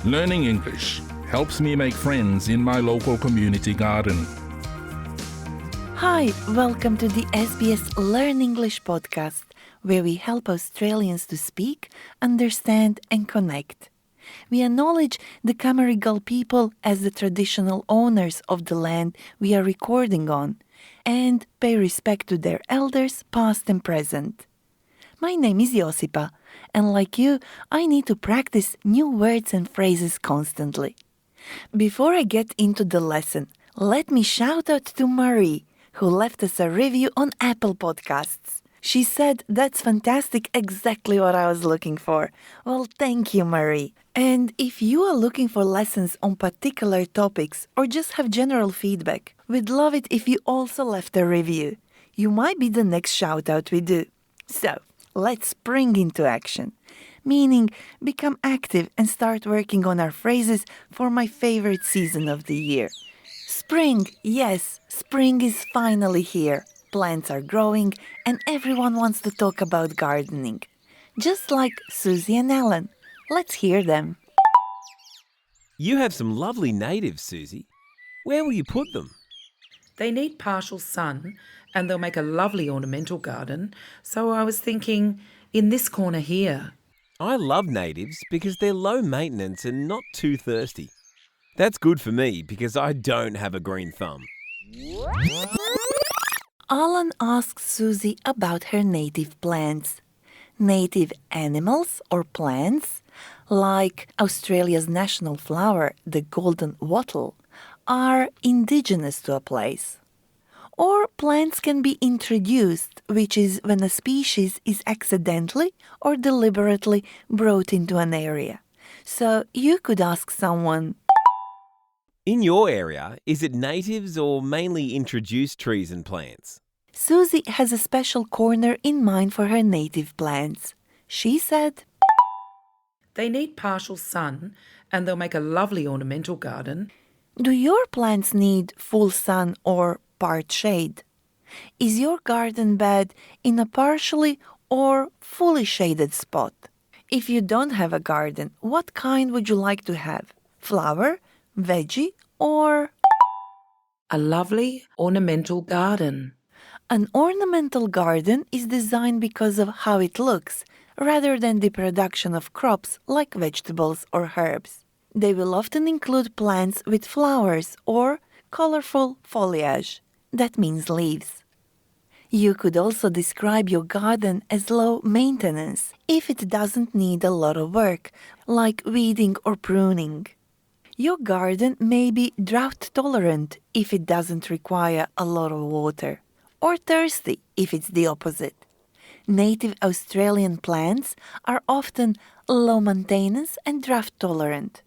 Learning English helps me make friends in my local community garden. Hi, welcome to the SBS Learn English podcast, where we help Australians to speak, understand and connect. We acknowledge the Camarigal people as the traditional owners of the land we are recording on and pay respect to their elders past and present. My name is Josipa, and like you, I need to practice new words and phrases constantly. Before I get into the lesson, let me shout out to Marie, who left us a review on Apple Podcasts. She said, "That's fantastic, exactly what I was looking for." Well, thank you, Marie. And if you are looking for lessons on particular topics or just have general feedback, we'd love it if you also left a review. You might be the next shout out we do. So, let's spring into action. Meaning, become active and start working on our phrases for my favorite season of the year. Spring, yes, spring is finally here. Plants are growing and everyone wants to talk about gardening. Just like Susie and Alan. Let's hear them. You have some lovely natives, Susie. Where will you put them? They need partial sun and they'll make a lovely ornamental garden, so I was thinking in this corner here. I love natives because they're low maintenance and not too thirsty. That's good for me because I don't have a green thumb. Alan asks Susie about her native plants. Native animals or plants, like Australia's national flower, the golden wattle, are indigenous to a place. Or plants can be introduced, which is when a species is accidentally or deliberately brought into an area. So you could ask someone, In your area, is it natives or mainly introduced trees and plants? Susie has a special corner in mind for her native plants. She said, They need partial sun and they'll make a lovely ornamental garden. "Do your plants need full sun or part shade? Is your garden bed in a partially or fully shaded spot? If you don't have a garden, what kind would you like to have? Flower, veggie, or A lovely ornamental garden. An ornamental garden is designed because of how it looks, rather than the production of crops like vegetables or herbs. They will often include plants with flowers or colorful foliage. That means leaves. You could also describe your garden as low maintenance if it doesn't need a lot of work, like weeding or pruning. Your garden may be drought tolerant if it doesn't require a lot of water, or thirsty if it's the opposite. Native Australian plants are often low maintenance and drought tolerant.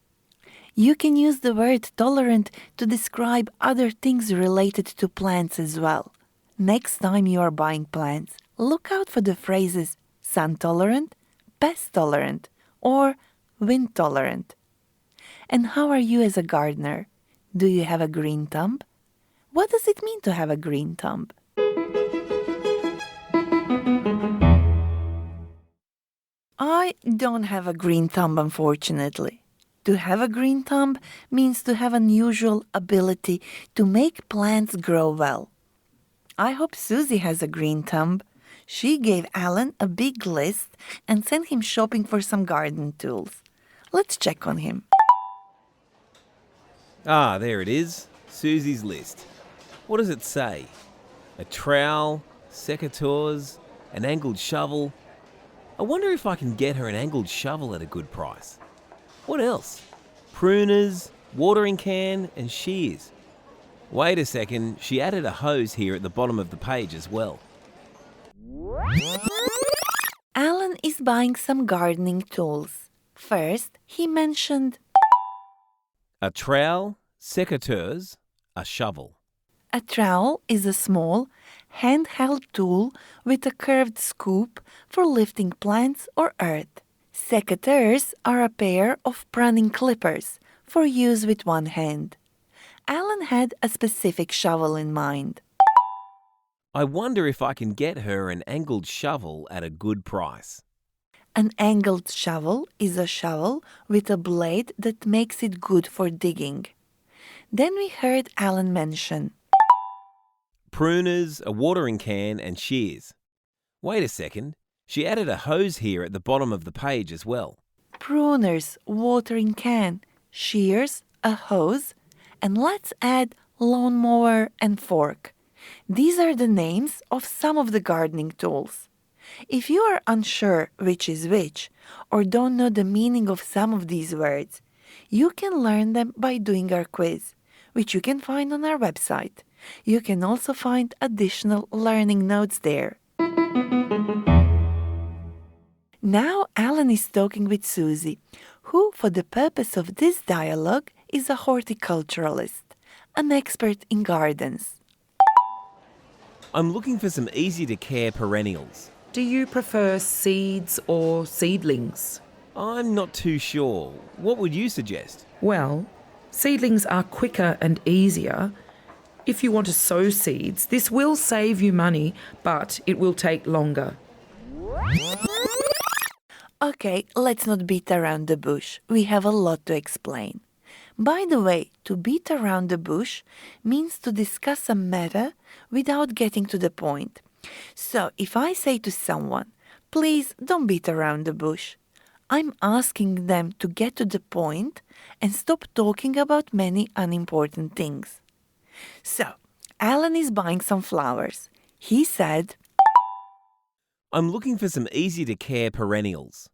You can use the word tolerant to describe other things related to plants as well. Next time you are buying plants, look out for the phrases sun tolerant, pest tolerant, or wind tolerant. And how are you as a gardener? Do you have a green thumb? What does it mean to have a green thumb? I don't have a green thumb, unfortunately. To have a green thumb means to have unusual ability to make plants grow well. I hope Susie has a green thumb. She gave Alan a big list and sent him shopping for some garden tools. Let's check on him. Ah, there it is. Susie's list. What does it say? A trowel, secateurs, an angled shovel. I wonder if I can get her an angled shovel at a good price. What else? Pruners, watering can and shears. Wait a second, she added a hose here at the bottom of the page as well. Alan is buying some gardening tools. First, he mentioned A trowel, secateurs, a shovel. a trowel is a small, handheld tool with a curved scoop for lifting plants or earth. Secateurs are a pair of pruning clippers for use with one hand. Alan had a specific shovel in mind. I wonder if I can get her an angled shovel at a good price. An angled shovel is a shovel with a blade that makes it good for digging. Then we heard Alan mention pruners, a watering can, and shears. Wait a second, she added a hose here at the bottom of the page as well. pruners, watering can, shears, a hose, and let's add lawnmower and fork. These are the names of some of the gardening tools. If you are unsure which is which, or don't know the meaning of some of these words, you can learn them by doing our quiz, which you can find on our website. You can also find additional learning notes there. Now Alan is talking with Susie, who, for the purpose of this dialogue, is a horticulturalist, an expert in gardens. I'm looking for some easy-to-care perennials. Do you prefer seeds or seedlings? I'm not too sure. What would you suggest? Well, seedlings are quicker and easier. If you want to sow seeds, this will save you money, but it will take longer. Okay, let's not beat around the bush. We have a lot to explain. By the way, to beat around the bush means to discuss a matter without getting to the point. So, if I say to someone, please don't beat around the bush, I'm asking them to get to the point and stop talking about many unimportant things. So, Alan is buying some flowers. He said, I'm looking for some easy-to-care perennials.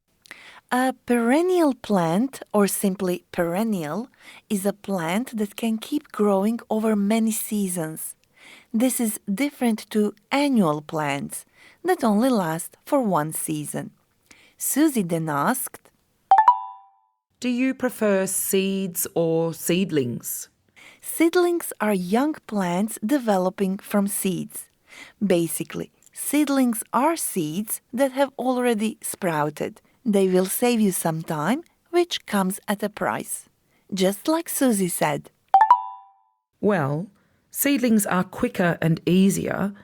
a perennial plant, or simply perennial, is a plant that can keep growing over many seasons. This is different to annual plants that only last for one season. Susie then asked, Do you prefer seeds or seedlings? seedlings are young plants developing from seeds. Basically, seedlings are seeds that have already sprouted. They will save you some time, which comes at a price. Just like Susie said. Well, seedlings are quicker and easier.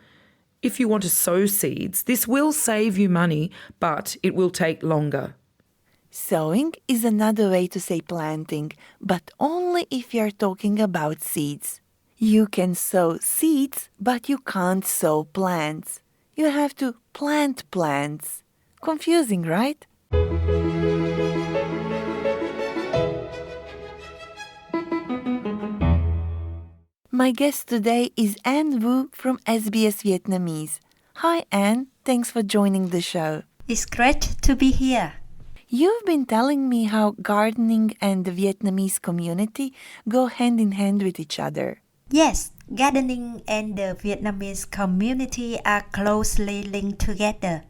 If you want to sow seeds, this will save you money, but it will take longer. Sowing is another way to say planting, but only if you're talking about seeds. You can sow seeds, but you can't sow plants. You have to plant plants. Confusing, right? My guest today is Anne Wu from SBS Vietnamese. Hi Anne, thanks for joining the show. It's great to be here. You've been telling me how gardening and the Vietnamese community go hand in hand with each other. Yes, gardening and the Vietnamese community are closely linked together.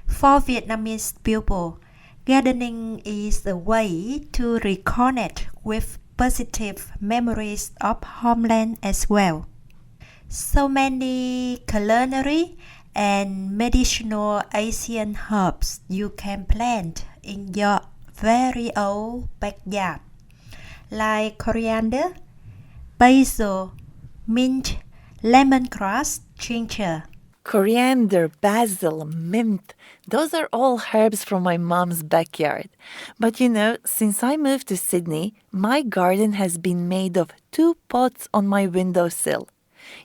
For Vietnamese people, gardening is a way to reconnect with positive memories of homeland as well. So many culinary and medicinal Asian herbs you can plant in your very own backyard, like coriander, basil, mint, lemongrass, ginger. Coriander, basil, mint, those are all herbs from my mom's backyard. But you know, since I moved to Sydney, my garden has been made of 2 pots on my windowsill.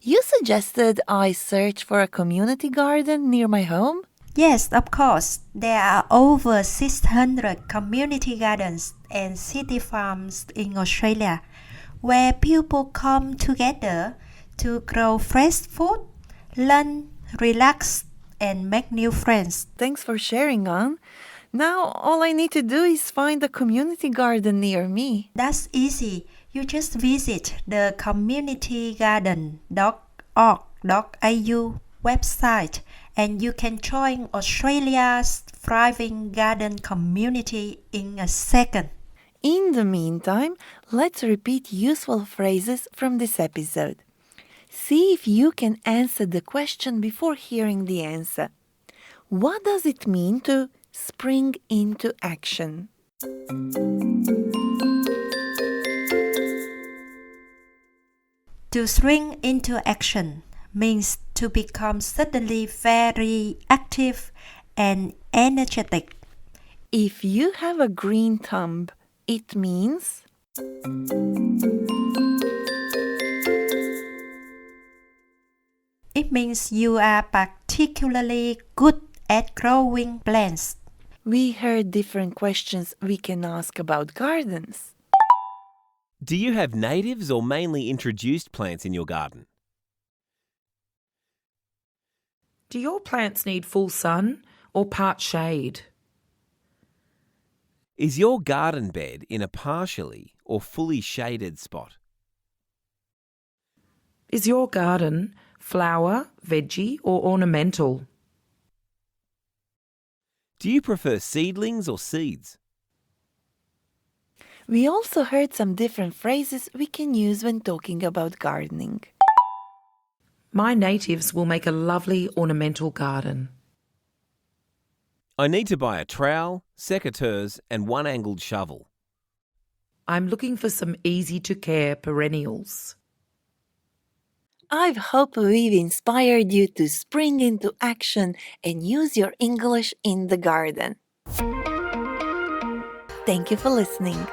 You suggested I search for a community garden near my home? Yes, of course. There are over 600 community gardens and city farms in Australia where people come together to grow fresh food, learn, relax, and make new friends. Thanks for sharing, Anne. Now all I need to do is find a community garden near me. That's easy. You just visit the communitygarden.org.au website and you can join Australia's thriving garden community in a second. In the meantime, let's repeat useful phrases from this episode. See if you can answer the question before hearing the answer. What does it mean to spring into action? To spring into action means to become suddenly very active and energetic. If you have a green thumb, it means It means you are particularly good at growing plants. we heard different questions we can ask about gardens. Do you have natives or mainly introduced plants in your garden? Do your plants need full sun or part shade? Is your garden bed in a partially or fully shaded spot? Is your garden flower, veggie or ornamental? Do you prefer seedlings or seeds? We also heard some different phrases we can use when talking about gardening. My natives will make a lovely ornamental garden. I need to buy a trowel, secateurs, and one angled shovel. I'm looking for some easy-to-care perennials. I hope we've inspired you to spring into action and use your English in the garden. Thank you for listening.